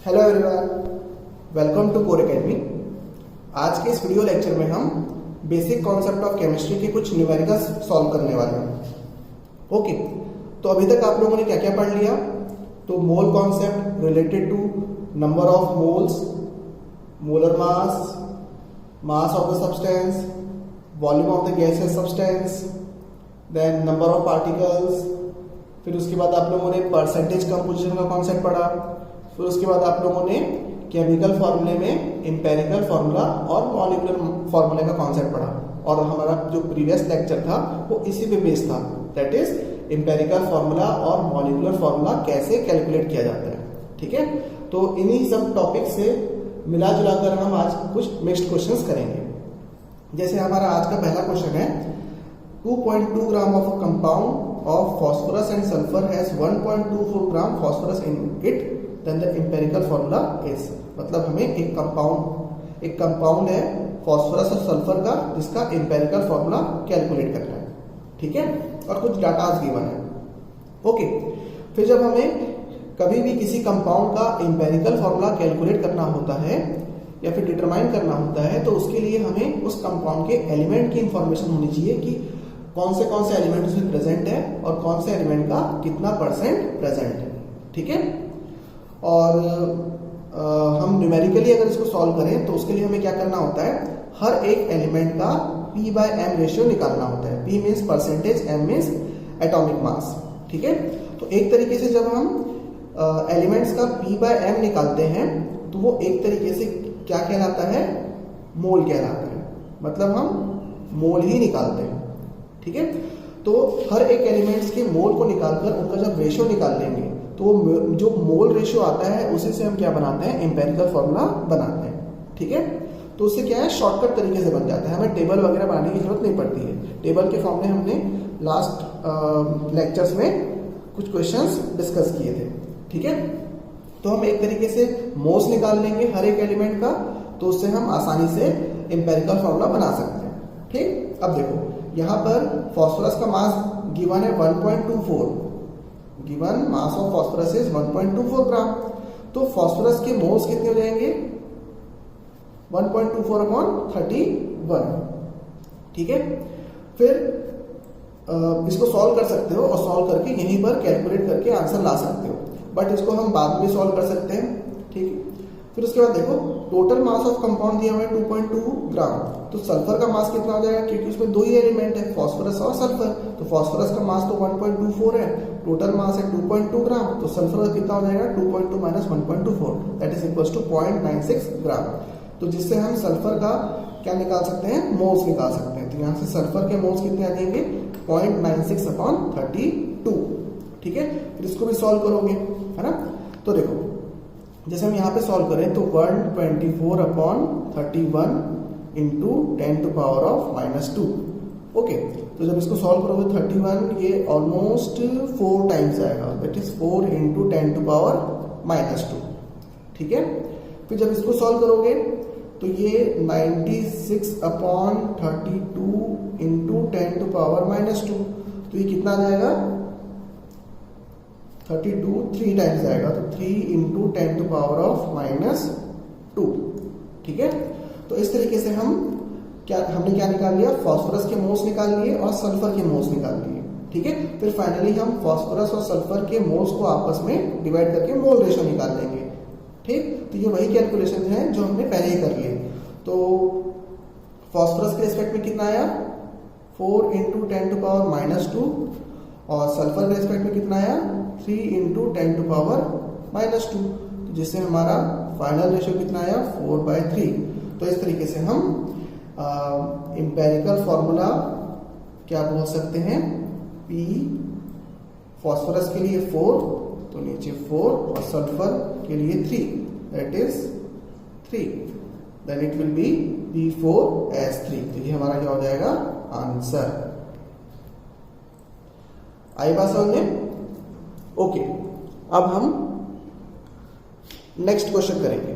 Hello everyone, welcome to Core Academy. आज के इस वीडियो लेक्चर में हम बेसिक कॉन्सेप्ट ऑफ केमिस्ट्री के कुछ न्यूमेरिकल्स सॉल्व करने वाले हैं। ओके, तो अभी तक आप लोगों ने क्या क्या पढ़ लिया? तो mole concept related to number of moles, molar mass, mass of the substance, volume of the gaseous substance, then number of particles. फिर उसके बाद आप लोगों ने परसेंटेज कंपोजिशन का कॉन्सेप्ट पढ़ा। फिर उसके बाद आप लोगों ने केमिकल फॉर्मूले में एम्पेरिकल फॉर्मूला और मॉलिक्यूलर फॉर्मूले का कॉन्सेप्ट पढ़ा। और हमारा जो प्रीवियस लेक्चर था वो इसी पे बेस्ड था, दैट इज एम्पेरिकल फॉर्मूला और मॉलिक्यूलर फॉर्मूला कैसे कैलकुलेट किया जाता है। ठीक है, तो इन्हीं सब टॉपिक से मिला जुला कर हम आज कुछ मिक्स्ड क्वेश्चंस करेंगे। जैसे हमारा आज का पहला क्वेश्चन है, 2.2 gram of a compound of phosphorus and sulphur has 1.24 gram phosphorus in it, then the empirical formula is. मतलब हमें एक कंपाउंड है फॉस्फोरस और सल्फर का, जिसका एम्पेरिकल फॉर्मूला कैलकुलेट करना है। ठीक है, और कुछ डाटा गिवन है। ओके, फिर जब हमें कभी भी किसी कंपाउंड का एम्पेरिकल फॉर्मूला कैलकुलेट करना होता है या फिर डिटरमाइन करना होता है, तो उसके लिए हमें उस कंपाउंड के एलिमेंट की इंफॉर्मेशन होनी चाहिए कि कौन से एलिमेंट उसमें प्रेजेंट है और कौन से एलिमेंट का कितना परसेंट प्रेजेंट है। ठीक है, और हम न्यूमेरिकली अगर इसको सॉल्व करें तो उसके लिए हमें क्या करना होता है, हर एक एलिमेंट का P/M रेशियो निकालना होता है। P means percentage, M means atomic mass. ठीक है, तो एक तरीके से जब हम एलिमेंट्स का P/M निकालते हैं तो वो एक तरीके से क्या कहलाता है, मोल कहलाता है। मतलब हम मोल ही निकालते हैं। ठीक है, तो हर एक एलिमेंट्स के मोल को निकालकर उनका जब रेशियो निकाल लेंगे तो जो मोल रेशियो आता है उसी से हम क्या बनाते हैं, एम्पेरिकल फॉर्मूला बनाते हैं। ठीक है, तो उससे क्या है, शॉर्टकट तरीके से बन जाता है, हमें टेबल वगैरह बनाने की जरूरत नहीं पड़ती है। टेबल के फॉर्म में हमने लास्ट लेक्चर्स में कुछ क्वेश्चंस डिस्कस किए थे। ठीक है, तो हम एक तरीके से मोल्स निकाल लेंगे हर एक एलिमेंट का, तो उससे हम आसानी से एम्पेरिकल फॉर्मूला बना सकते हैं। ठीक, अब देखो यहाँ पर फॉस्फोरस का मास गिवन है 1.24, given mass of phosphorus is 1.24 ग्राम। तो फॉस्फोरस के मोल्स कितने हो जाएंगे, 1.24 अपॉन 31। ठीक है, फिर इसको सॉल्व कर सकते हो और सॉल्व करके यहीं पर कैलकुलेट करके आंसर ला सकते हो, बट इसको हम बाद में सॉल्व कर सकते हैं। ठीक है, फिर उसके बाद देखो टोटल मास ऑफ कंपाउंड दिया हुआ है 2.2 ग्राम। तो सल्फर का मास कितना हो जाएगा, क्योंकि उसमें दो ही एलिमेंट है, फॉस्फोरस और सल्फर। तो फॉस्फोरस का मास तो 1.24 है, टोटल मास है 2.2 ग्राम। तो सल्फर का कितना हो जाएगा, 2.2 minus 1.24, that is equals to 0.96 gram. तो जिससे हम सल्फर का क्या निकाल सकते हैं, मोल्स निकाल सकते हैं। तो यहाँ से सल्फर के मोल्स कितने आ जाएंगे, 0.96 अपॉन 32। ठीक है, फिर इसको भी सॉल्व करोगे, है ना। तो देखो जैसे हम यहाँ पे सॉल्व करें तो 124 upon 31 into 10 to power of -2। Okay, तो जब इसको सॉल्व करोगे 31 ये ऑलमोस्ट 4 टाइम्स आएगा, that is 4 into 10 to power -2। ठीक है, फिर जब इसको सॉल्व करोगे तो ये 96 अपॉन 32 इंटू 10 टू पावर -2, तो ये कितना आ जाएगा, 32 3 टाइम्स आएगा, तो 3 इंटू 10 टू पावर ऑफ -2। ठीक है, तो इस तरीके से हमने क्या निकाल लिया, फास्फोरस के मोल्स निकाल लिए और सल्फर के मोल्स निकाल लिए। ठीक है, फिर फाइनली हम फास्फोरस और सल्फर के मोल्स को आपस में डिवाइड करके मोल रेशियो निकाल लेंगे। ठीक, तो ये वही कैलकुलेशन है जो हमने पहले ही कर लिए। तो फास्फोरस के रिस्पेक्ट में कितना आया, 4 इंटू 10 टू पावर -2, और सल्फर के रिस्पेक्ट में कितना आया, 3 इंटू 10 टू पावर -2, तो जिससे हमारा फाइनल रेशियो कितना आया, 4/3। तो इस तरीके से हम एम्पेरिकल फॉर्मूला क्या बोल सकते हैं, P फॉस्फोरस के लिए 4, तो नीचे 4, और सल्फर के लिए 3, that is 3, then it will be P4S3। तो ये हमारा क्या हो जाएगा, आंसर। आई बात समझ में? ओके, अब हम नेक्स्ट क्वेश्चन करेंगे।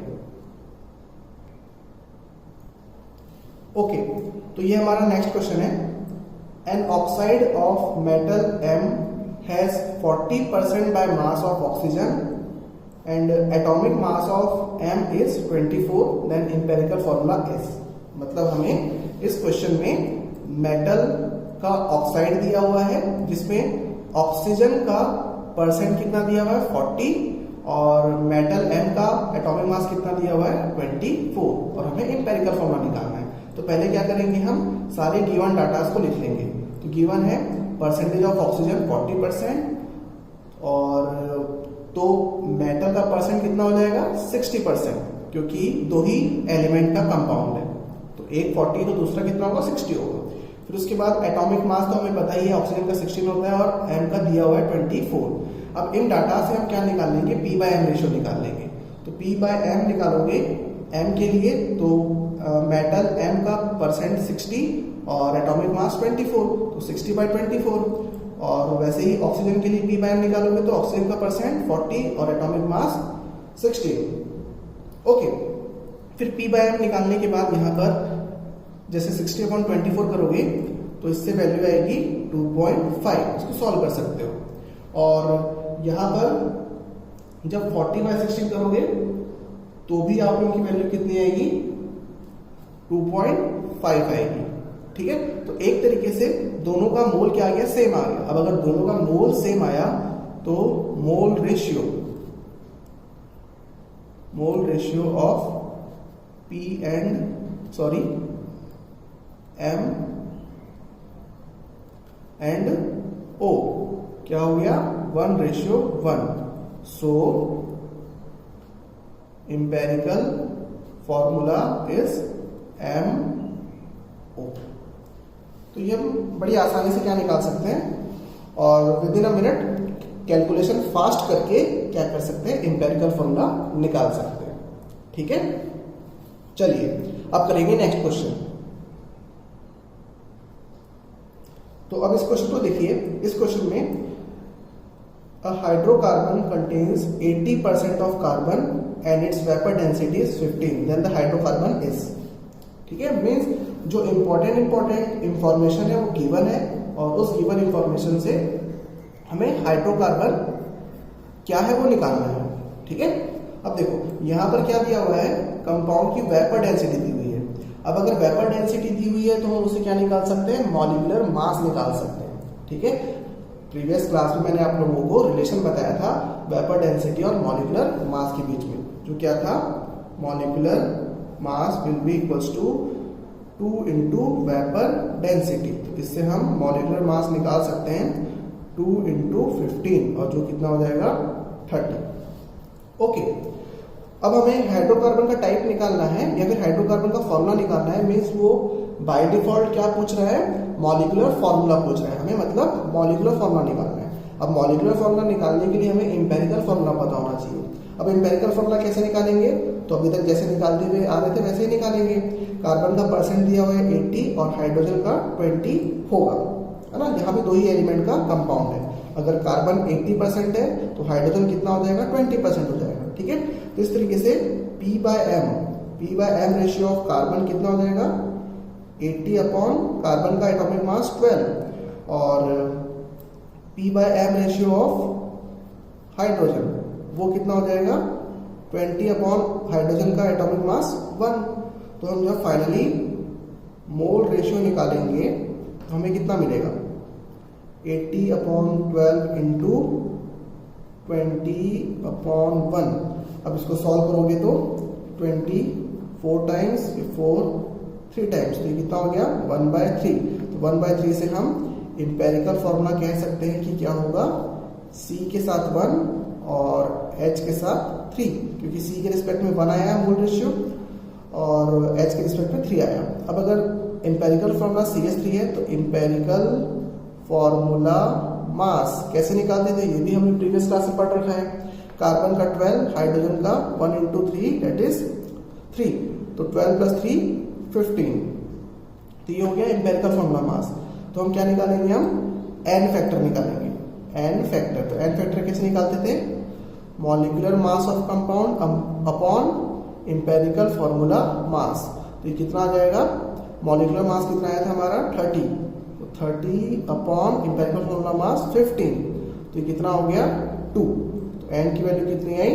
ओके, तो ये हमारा नेक्स्ट क्वेश्चन है, an oxide of metal M has 40% by mass of oxygen and atomic mass of m is 24, then empirical formula is। मतलब हमें इस क्वेश्चन में मेटल का ऑक्साइड दिया हुआ है जिसमें ऑक्सीजन का परसेंट कितना दिया हुआ है 40 और मेटल m का एटॉमिक मास कितना दिया हुआ है 24 और हमें एम्पिरिकल फॉर्मूला निकालना है। तो पहले क्या करेंगे, हम सारे गिवन डाटास को लिख लेंगे। तो गिवन है परसेंटेज ऑफ ऑक्सीजन 40% और तो मेटल का परसेंट कितना हो जाएगा 60%, क्योंकि दो ही एलिमेंट का कंपाउंड है। तो एक 40 तो दूसरा कितना होगा 60 होगा। फिर उसके बाद एटॉमिक मास तो हमें पता ही है, ऑक्सीजन का 16 होता है और m का दिया हुआ है 24। अब इन डाटा से हम क्या निकाल लेंगे, p/m रेशियो निकाल लेंगे। तो p/m निकालोगे m के लिए तो मेटल m का परसेंट 60 और एटॉमिक मास 24, तो 60/24। और वैसे ही ऑक्सीजन के लिए p/m निकालोगे तो ऑक्सीजन का परसेंट 40 और एटॉमिक मास 60। ओके, फिर p/m निकालने के बाद यहाँ पर जैसे 60/24 करोगे तो इससे वैल्यू आएगी 2.5। इसको सॉल्व कर सकते हो। और यहाँ पर जब 40/16 करोगे तो भी आप लोगों की वैल्यू कितनी आएगी 2.5 आएगी। ठीक है, तो एक तरीके से दोनों का मोल क्या आ गया, सेम आ गया। अब अगर दोनों का मोल सेम आया तो mole ratio of m and O क्या हो गया 1:1। सो एम्पिरिकल फॉर्मूला इज MO। तो ये हम बड़ी आसानी से क्या निकाल सकते हैं और with in a minute calculation fast करके क्या कर सकते हैं, एम्पिरिकल फॉर्मूला निकाल सकते हैं। ठीक है, चलिए अब करेंगे नेक्स्ट क्वेश्चन। तो अब इस क्वेश्चन को देखिए। इस क्वेश्चन में a hydrocarbon contains 80% of carbon and its vapour density is 15, then the hydrocarbon is. ठीक है, मींस जो इंपॉर्टेंट इंफॉर्मेशन है वो गिवन है और उस गिवन इंफॉर्मेशन से हमें हाइड्रोकार्बन क्या है वो निकालना है। ठीक है, अब देखो यहां पर क्या दिया हुआ है, कंपाउंड की वेपर डेंसिटी दी हुई है। अब अगर वेपर डेंसिटी दी हुई है तो हम उसे क्या निकाल सकते हैं, मॉलिक्यूलर मास निकाल सकते हैं। ठीक है, प्रीवियस क्लास में मैंने आप लोगों को रिलेशन बताया था वेपर डेंसिटी और मॉलिक्यूलर मास के बीच में, जो क्या था, molecular mass will be equals to 2 into vapour density. तो इससे हम मॉलिक्यूलर मास निकाल सकते हैं 2 into 15 और जो कितना हो जाएगा 30। ओके, अब हमें हाइड्रोकार्बन का टाइप निकालना है या फिर हाइड्रोकार्बन का फॉर्मूला निकालना है। मीन्स वो बाय डिफॉल्ट क्या पूछ रहा है, मॉलिक्यूलर फॉर्मूला पूछ रहा है हमें, मतलब मॉलिक्यूलर फॉर्मूला निकालना है। अब मॉलिक्यूलर फॉर्मूला निकालने के लिए हमें एम्पिरिकल फॉर्मूला पता होना चाहिए। अब एम्पिरिकल फॉर्मूला कैसे निकालेंगे, तो अभी तक जैसे निकालते हुए आ रहे थे वैसे ही निकालेंगे। कार्बन का परसेंट दिया हुआ है 80 और हाइड्रोजन का 20 होगा, है ना। यहाँ पे दो ही एलिमेंट का कंपाउंड है। अगर कार्बन 80% है तो हाइड्रोजन कितना हो जाएगा 20% हो जाएगा। ठीक है, तो इस तरीके से p/m रेशियो ऑफ कार्बन कितना हो जाएगा 80 अपॉन कार्बन का एटॉमिक मास 12 और p/m रेशियो ऑफ हाइड्रोजन वो कितना हो जाएगा 20 अपॉन हाइड्रोजन का एटॉमिक मास 1। तो हम जब फाइनली मोल रेशियो निकालेंगे तो हमें कितना मिलेगा 80 अपॉन 12 इंटू 20 अपॉन 1। अब इसको सॉल्व करोगे तो 20 4 टाइम्स 4 3 टाइम्स, तो ये कितना हो गया 1/3। तो 1/3 से हम एम्पिरिकल फॉर्मूला कह सकते हैं कि क्या होगा, C के साथ 1 और H के साथ 3, क्योंकि C के रिस्पेक्ट में 1 आया मोल रेशियो और H के रिस्पेक्ट में 3 आया। अब अगर एम्पिरिकल फॉर्मूला CH3 है तो एम्पिरिकल फॉर्मूला मास कैसे निकालते थे ये भी हमने प्रीवियस क्लास में पढ़ रखा है। कार्बन का 12, हाइड्रोजन का 1 into 3 दैट इज 3, तो 12 + 3 15। तो ये हो गया एम्पिरिकल फॉर्मूला मास। तो हम क्या निकालेंगे, हम n फैक्टर निकालेंगे। n फैक्टर, तो n फैक्टर कैसे निकालते थे, molecular mass of compound upon empirical formula mass. तो ये कितना आ जाएगा, मॉलिक्यूलर मास कितना आया था हमारा 30, तो 30 अपॉन एम्पिरिकल फॉर्मूला मास 15, तो ये कितना हो गया 2। तो n की वैल्यू कितनी आई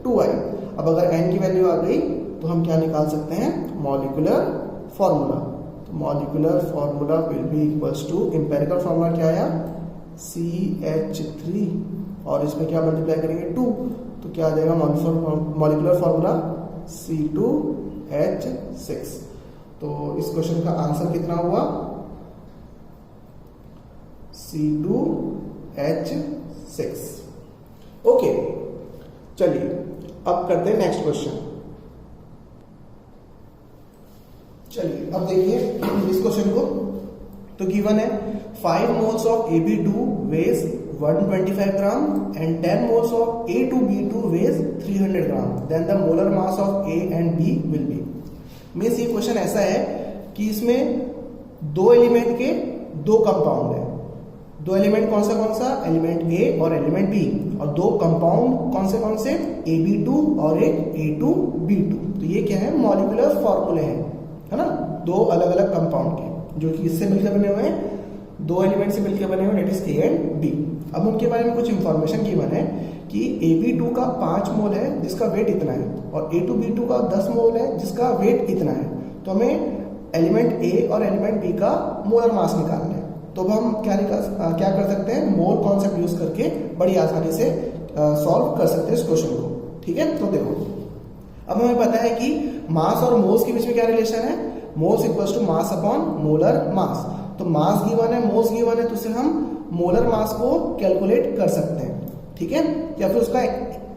2i। अब अगर n की वैल्यू आ गई तो हम क्या निकाल सकते हैं, मॉलिक्यूलर फॉर्मूला। तो molecular formula will be equals to, empirical formula क्या आया, CH3 और इसमें क्या मल्टीप्लाई करेंगे 2, तो क्या आ जाएगा मॉलिक्यूलर फॉर्मूला C2H6। तो इस क्वेश्चन का आंसर कितना हुआ, C2H6। ओके, चलिए अब करते हैं नेक्स्ट क्वेश्चन। चलिए अब देखिए इस क्वेश्चन को। तो गिवन है 5 moles of AB2 weighs 125 gram and 10 moles of A2B2 weighs 300 gram. Then the molar mass of A and B will be. Means ये क्वेश्चन ऐसा है कि इसमें दो एलिमेंट के दो कंपाउंड है। दो एलिमेंट कौन सा एलिमेंट A और एलिमेंट B, और दो कंपाउंड कौन से AB2 और एक A2B2। तो ये क्या है, मॉलिक्यूलर फॉर्मूले हैं, है ना, दो अलग अलग कंपाउंड के जो कि इससे मिलकर बने हुए हैं, दो एलिमेंट से मिलकर बने हुए, that is A and B। अब उनके बारे में कुछ इंफॉर्मेशन गिवन है कि AB2 का 5 मोल है जिसका वेट इतना है, और A2B2 का 10 मोल है जिसका वेट इतना है। तो हमें एलिमेंट A और एलिमेंट B का मोलर मास निकालना है। तो अब हम क्या कर सकते हैं, मोल कॉन्सेप्ट यूज करके बड़ी आसानी से सॉल्व कर सकते हैं इस क्वेश्चन को। ठीक है, तो देखो अब हमें पता है कि मास और मोल्स के बीच में क्या रिलेशन है, moles equals to mass upon molar mass. तो मास गिवन है, मोल्स गिवन है, तो उससे हम मोलर मास को कैलकुलेट कर सकते हैं। ठीक है, या फिर उसका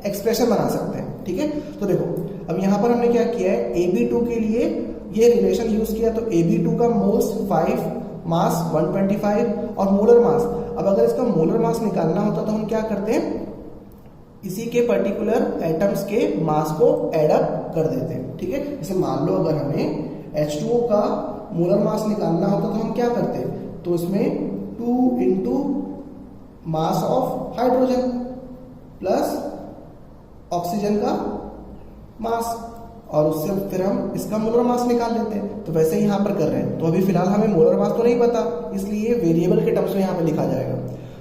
एक्सप्रेशन बना सकते हैं। ठीक है, तो देखो अब यहां पर हमने क्या किया है, AB2 के लिए ये रिलेशन यूज किया। तो AB2 का मोल्स 5, मास 125 और मोलर मास। अब अगर इसका मोलर मास निकालना होता तो हम क्या करते हैं, इसी के पर्टिकुलर एटम्स के मास को एड अप कर देते हैं। ठीक है, जैसे मान लो अगर हमें H2O का मोलर मास निकालना होता तो हम क्या करते हैं, तो इसमें 2 into mass of hydrogen plus oxygen का मास, और उससे फिर हम इसका मोलर मास निकाल लेते हैं। तो वैसे ही यहाँ पर कर रहे हैं। तो अभी फिलहाल हमें मोलर मास तो नहीं पता, इसलिए वेरिएबल के टर्म्स में यहाँ पे लिखा जाएगा।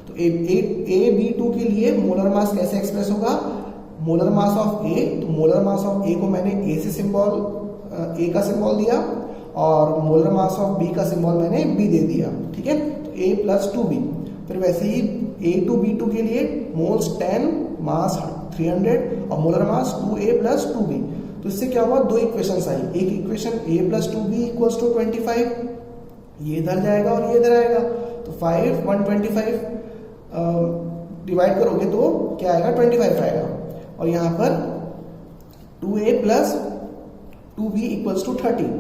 तो AB2 के लिए मोलर मास कैसे एक्सप्रेस होगा, मोलर मास ऑफ A। तो मोलर मास ऑफ A को मैंने A का सिंबल दिया, और मोलर मास ऑफ B का सिंबल मैंने B दे दिया। ठीक है, तो A प्लस 2B। फिर वैसे ही A2B2 के लिए मोल्स 10, मास 300 और molar mass 2A plus 2B। तो इससे क्या हुआ, दो इक्वेशंस आई। एक equation A plus 2B equals to 25, ये इधर जाएगा और ये इधर आएगा। तो 5 125 डिवाइड करोगे तो क्या आएगा, 25 आएगा। और यहाँ पर 2A plus 2B equals to 30।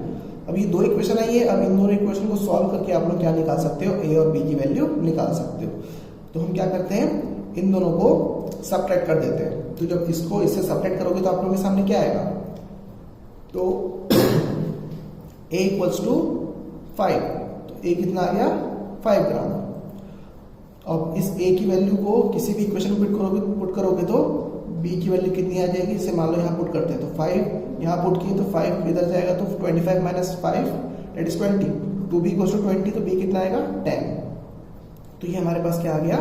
अब ये दो इक्वेशन आई है। अब इन दोनों इक्वेशन को सॉल्व करके आप लोग क्या निकाल सकते हो, A और B की वैल्यू निकाल सकते हो। तो हम क्या करते हैं, इन दोनों को सबट्रैक्ट कर देते हैं। तो जब इसको इससे सबट्रैक्ट करोगे तो आप लोगों के सामने क्या आएगा, तो A इक्वल्स टू 5। तो A कितना आ गया, 5 ग्राम। अब इस A की वैल्यू को किसी भी इक्वेशन में पुट करोगे तो B की वैल्यू कितनी आ जाएगी, इसे मान लो यहाँ पुट करते हैं। तो 5 यहाँ पुट किए तो 5 इधर जाएगा, तो 25 minus 5 that is 20। 2B equals to 20, तो B कितना आएगा, 10। तो ये हमारे पास क्या आ गया,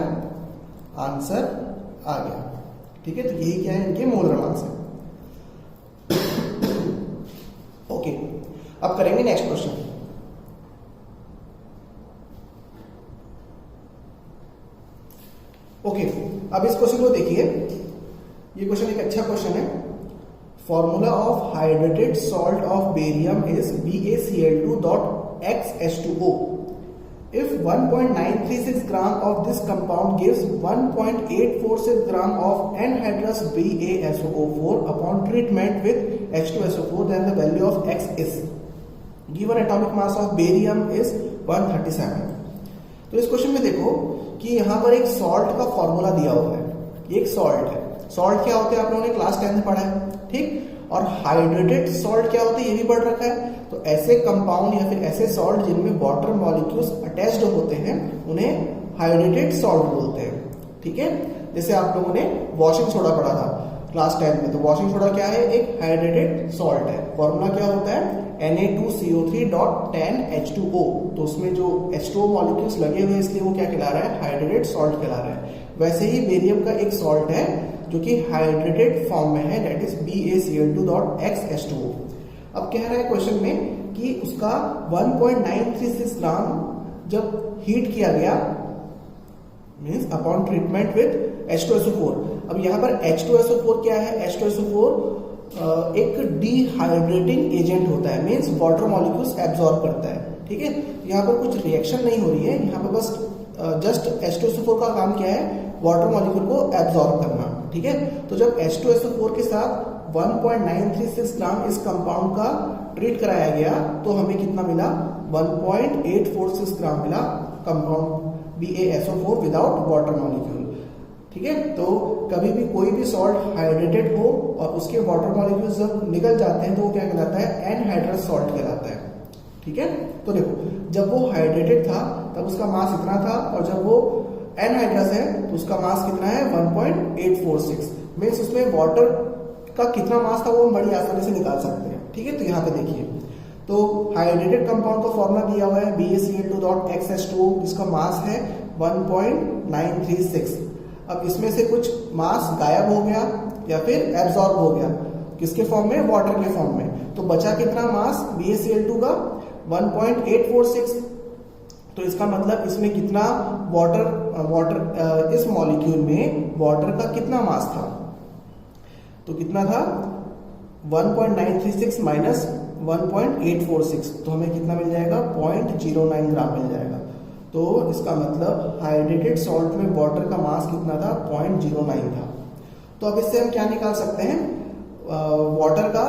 आंसर आ गया। ठीक है, तो यही क्या है, इनके मोलर मास है। ओके, अब करेंगे नेक्स्ट क्वेश्चन। ओके, अब इस क्वेश्चन को देखिए। ये क्वेश्चन एक अच्छा क्वेश्चन है। Formula of hydrated salt of barium is BaCl2.XH2O. If 1.936 gram of this compound gives 1.846 gram of anhydrous BaSO4 upon treatment with H2SO4, then the value of X is. Given atomic mass of barium is 137. तो इस question में देखो कि यहाँ पर एक salt का formula दिया हुआ है। ये एक सॉल्ट है। सॉल्ट क्या होते हैं आप लोगों ने क्लास 10 में पढ़ा है, ठीक। और हाइड्रेटेड सॉल्ट क्या होते हैं ये भी पढ़ रखा है। तो ऐसे कंपाउंड या फिर ऐसे सॉल्ट जिनमें वाटर मॉलिक्यूल्स अटैच्ड होते हैं उन्हें हाइड्रेटेड सॉल्ट बोलते हैं, ठीक है। जैसे आप लोगों ने वॉशिंग सोडा पढ़ा था क्लास 10 में, तो वॉशिंग सोडा क्या है, एक हाइड्रेटेड सॉल्ट है। फॉर्मूला क्या होता है, Na2CO3.10H2O। तो उसमें जो H2O मॉलिक्यूल्स लगे हुए इसलिए वो क्या कहला रहा है, हाइड्रेटेड सॉल्ट कहला रहा है। वैसे ही बेरियम का एक सॉल्ट है जो कि हाइड्रेटेड फॉर्म में है, दैट इज BaCl2.XH2O। अब कह रहा है क्वेश्चन में कि उसका 1.936 ग्राम जब हीट किया गया means upon treatment with H2SO4। अब यहाँ पर H2SO4 क्या है? H2SO4 एक डिहाइड्रेटिंग एजेंट होता है, मीन्स वाटर मॉलिक्यूल्स एब्जॉर्ब करता है। ठीक है, यहाँ पर कुछ रिएक्शन नहीं हो रही है, यहाँ पर बस जस्ट H2SO4 का काम क्या है? वाटर मॉलिक्यूल को एब्जॉर्ब करना। ठीक है, तो जब H2SO4 के साथ 1.936 ग्राम इस कंपाउंड का ट्रीट कराया गया तो हमें कितना मिला? 1.846 ग्राम मिला compound BaSO4 without water molecule. ठीक है, तो कभी भी कोई भी सॉल्ट हाइड्रेटेड हो और उसके वाटर मॉलिक्यूल्स जब निकल जाते हैं तो वो क्या कहलाता है? एनहाइड्रस सॉल्ट कहलाता है। ठीक है, तो देखो जब वो हाइड्रेटेड था तब उसका मास इतना था, और जब वो एनहाइड्रस है तो उसका मास कितना है? 1.846। मीन्स उसमें वाटर का कितना मास था वो हम बड़ी आसानी से निकाल सकते हैं। ठीक है, तो यहाँ पे देखिए, तो हाइड्रेटेड कंपाउंड का फॉर्मूला दिया हुआ है BaCl2.XH2O, जिसका मास है 1.936। अब इसमें से कुछ मास गायब हो गया या फिर एब्जॉर्ब हो गया, किसके फॉर्म में? वाटर के फॉर्म में। तो बचा कितना मास BaCl2 का? 1.846। तो इसका मतलब इसमें कितना वाटर इस मॉलिक्यूल में वाटर का कितना मास था? तो कितना था? 1.936 माइनस 1.846, तो हमें कितना मिल जाएगा? 0.09 ग्राम मिल जाएगा। तो इसका मतलब हाइड्रेटेड सॉल्ट में वाटर का मास कितना था? 0.09 था। तो अब इससे हम क्या निकाल सकते हैं? वाटर का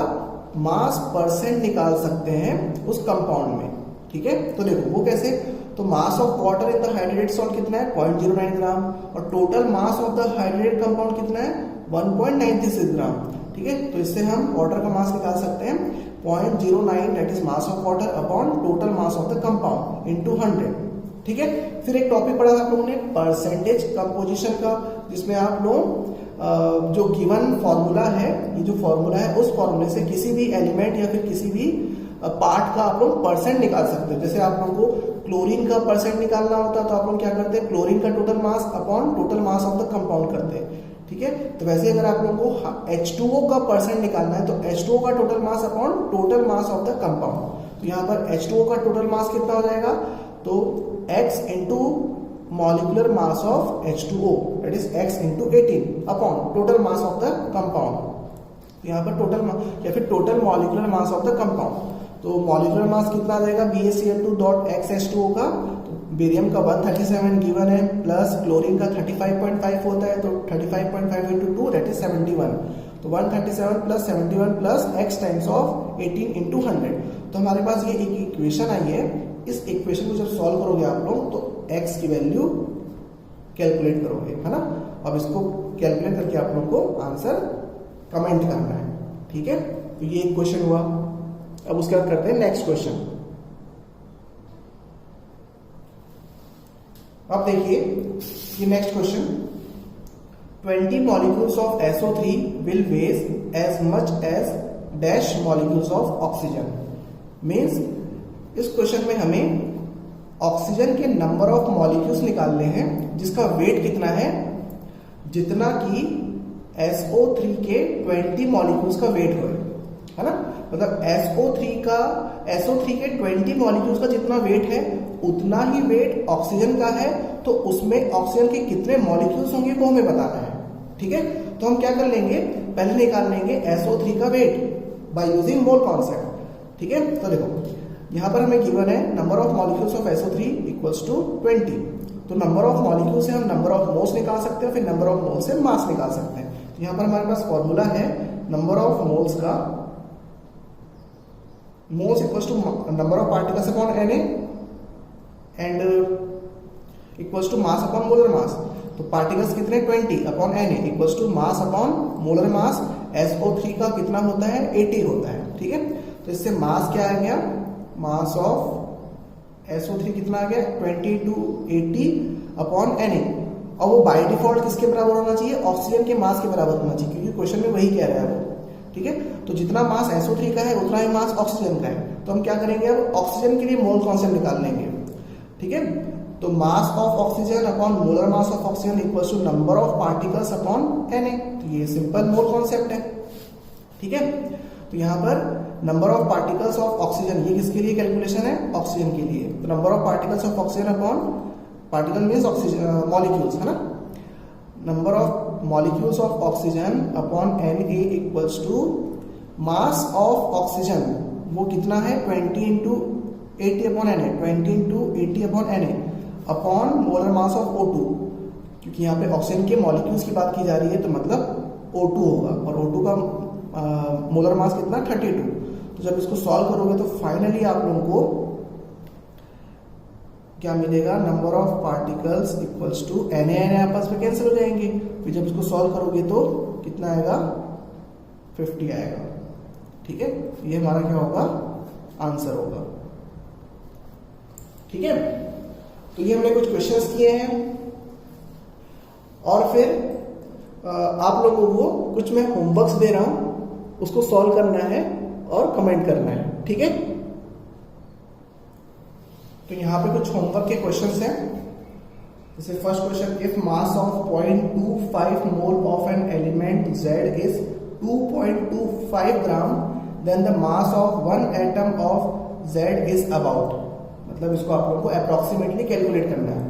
मास परसेंट निकाल सकते हैं उस कंपाउंड में। ठीक है, तो देखो वो कैसे? तो mass of water in the hydrated salt कितना है? 0.09 ग्राम, और total mass of the hydrated compound कितना है? 1.96 ग्राम। ठीक है, तो इससे हम वाटर का मास निकाल सकते हैं 0.09, that is mass of water upon total mass of the compound into 100। ठीक है, फिर एक टॉपिक पढ़ा आप लोगों ने परसेंटेज कंपोजिशन का, जिसमें आप लोग जो गिवन फॉर्मूला है, ये जो फॉर्मूला है उस फॉर्मूले से किसी भी एलिमेंट या फिर किसी भी पार्ट का आप लोग परसेंट निकाल सकते हैं। जैसे आप लोगों को क्लोरीन का परसेंट निकालना होता है तो आप लोग क्या करते हैं? क्लोरीन का total mass upon total mass of the compound करते हैं। ठीक है, तो वैसे अगर आप लोगों को H2O का परसेंट निकालना है तो H2O का total mass upon total mass of the compound. तो यहाँ पर H2O का टोटल मास कितना हो जाएगा? तो X into molecular mass of H2O, that is X into 18 upon total mass of the compound. यहाँ पर टोटल या फिर total molecular mass of the compound. तो मॉलिक्यूलर मास कितना आ जाएगा BaCl2.XH2O का? तो बेरियम का 137 गिवन है, प्लस क्लोरीन का 35.5 होता है, तो 35.5 इंटू 2 दैट इज 71। तो 137 plus 71 plus x times of 18 into 100। तो हमारे पास ये एक इक्वेशन आई है। इस इक्वेशन को जब सॉल्व करोगे आप लोग तो x की वैल्यू कैलकुलेट करोगे, है ना। अब इसको कैलकुलेट करके आप लोग को आंसर कमेंट करना है। ठीक है, तो ये एक क्वेश्चन हुआ। अब उसके बाद करते हैं नेक्स्ट क्वेश्चन। अब देखिए ये next question, 20 molecules of SO3 will weigh as much as dash molecules of oxygen। Means इस क्वेश्चन में हमें ऑक्सीजन के नंबर ऑफ मॉलिक्यूल्स निकालने हैं जिसका वेट कितना है, जितना कि SO3 के 20 मॉलिक्यूल्स का वेट हो, है ना। मतलब SO3 के 20 मॉलिक्यूल्स का जितना वेट है उतना ही वेट ऑक्सीजन का है, तो उसमें ऑक्सीजन के कितने मॉलिक्यूल्स होंगे वो हमें बताना है। ठीक है, तो हम क्या कर लेंगे, पहले निकाल लेंगे SO3 का weight by using mole concept. ठीक है, तो देखो यहां पर हमें गिवन है number of molecules of SO3 equals to 20। तो नंबर ऑफ मॉलिक्यूल से हम नंबर ऑफ मोल्स निकाल सकते हैं, फिर नंबर ऑफ मोल्स से मास निकाल सकते हैं। तो यहां पर हमारे पास फॉर्मूला है नंबर ऑफ मोल्स का, moles equals to number of particles upon Na and equals to mass upon molar mass. तो पार्टिकल्स कितने 20 upon Na equals to mass upon molar mass. SO3 का कितना होता है 80 होता है। ठीक है, तो इससे मास क्या आ गया, मास ऑफ SO3 कितना आ गया 20 टू 80 अपॉन Na। और वो बाय डिफॉल्ट किसके बराबर होना चाहिए, ऑक्सीजन के मास के बराबर होना चाहिए, क्योंकि क्वेश्चन में वही कह रहा है वो। ठीक है, तो जितना मास SO3 का है उतना ही मास ऑक्सीजन का है। तो हम क्या करेंगे, अब ऑक्सीजन के लिए मोल कॉन्सेप्ट निकाल लेंगे। ठीक है, तो mass of oxygen upon molar mass of oxygen equals to number of particles upon Na। तो ये सिंपल मोल कॉन्सेप्ट है, ठीक है। तो यहाँ पर number of particles of oxygen, ये किसके लिए कैलकुलेशन है? ऑक्सीजन के लिए। तो number of particles of oxygen upon, particle means oxygen molecules, है ना। Number of molecules of oxygen upon Na equals to mass of oxygen, वो कितना है? 20 into 80 upon Na, 20 into 80 upon Na upon molar mass of O2, क्योंकि यहाँ पे oxygen के molecules की बात की जा रही है, तो मतलब O2 होगा, और O2 का मोलर मास कितना? 32। तो जब इसको सॉल्व करोगे तो फाइनली आप लोगों को क्या मिलेगा? Number of particles equals to Na आपस में कैंसिल हो जाएंगे, फिर जब इसको सॉल्व करोगे तो कितना आएगा? 50 आएगा, ठीक है। ये हमारा क्या होगा? आंसर होगा, ठीक है। तो ये हमने कुछ क्वेश्चंस किए हैं, और फिर आप लोगों को कुछ मैं होमवर्क्स दे रहा हूं, उसको सॉल्व करना है और कमेंट करना है, ठीक है। तो यहां पे कुछ होमवर्क के क्वेश्चंस हैं। जैसे first question, if mass of 0.25 mole of an element Z is 2.25 gram, then the mass of one atom of Z is about. मतलब इसको आप लोगों को अप्रोक्सीमेटली कैलकुलेट करना है।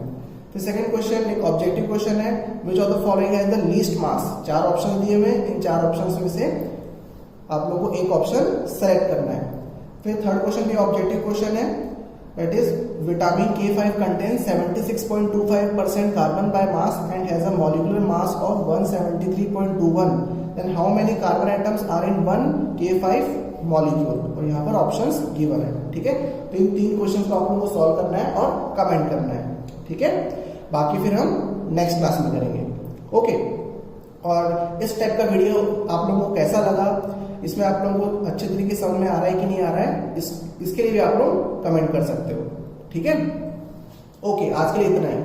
फिर सेकंड क्वेश्चन एक ऑब्जेक्टिव क्वेश्चन है, which of the following has the least mass. 4 option दिए हुए, इन 4 ऑप्शन में से आप लोगों को एक ऑप्शन सेलेक्ट करना है। फिर थर्ड क्वेश्चन भी ऑब्जेक्टिव क्वेश्चन है, that is vitamin K5 contains 76.25% carbon by mass and has a molecular mass of 173.21, then how many carbon atoms are in 1 K5 molecule। और यहाँ पर ऑप्शंस गिवन है, ठीक है। तो इन 3 क्वेश्चंस को आप लोगों को सॉल्व करना है और कमेंट करना है, ठीक है। बाकी फिर हम नेक्स्ट क्लास में करेंगे, ओके। और इस टाइप का वीडियो आप लोगों को कैसा लगा, इसमें आप लोगों को अच्छे तरीके से समझ में आ रहा है कि नहीं आ रहा है, इसके लिए भी आप लोग कमेंट कर सकते हो, ठीक है। ओके, आज के लिए इतना ही।